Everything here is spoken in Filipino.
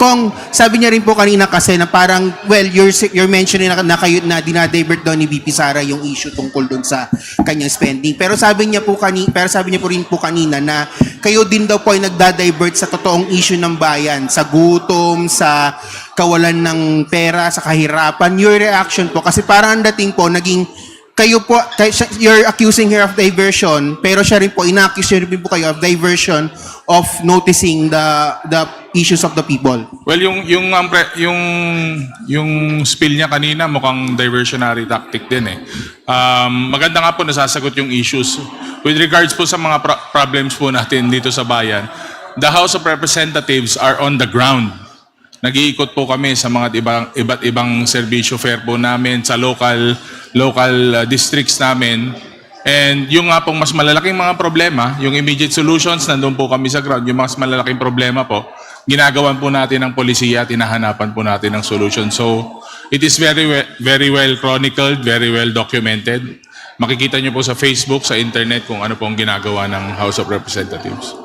Kung sabi niya rin po kanina kasi na parang, well, you're mentioning na kayo na dinadivert daw ni VP Sara yung issue tungkol dun sa kanyang spending. Pero sabi niya po rin po kanina na kayo din daw po ay nagda-divert sa totoong issue ng bayan, sa gutom, sa kawalan ng pera, sa kahirapan. Your reaction po, kasi parang ang dating po, naging kayo po, you're accusing her of diversion, pero siya rin po, ina-accuse rin po kayo of diversion of noticing the issues of the people. Well, yung spill niya kanina mukhang diversionary tactic din eh. Maganda nga po nasasagot yung issues. With regards po sa mga problems po natin dito sa bayan, the House of Representatives are on the ground. Nag-iikot po kami sa mga iba't ibang serbisyo fair po namin sa local districts namin. And yung nga pong mas malalaking mga problema, yung immediate solutions, nandun po kami sa ground. Yung mas malalaking problema po, ginagawan po natin ng polisiya at hinahanapan po natin ng solution. So, it is very well chronicled, very well documented. Makikita nyo po sa Facebook, sa internet kung ano pong ginagawa ng House of Representatives.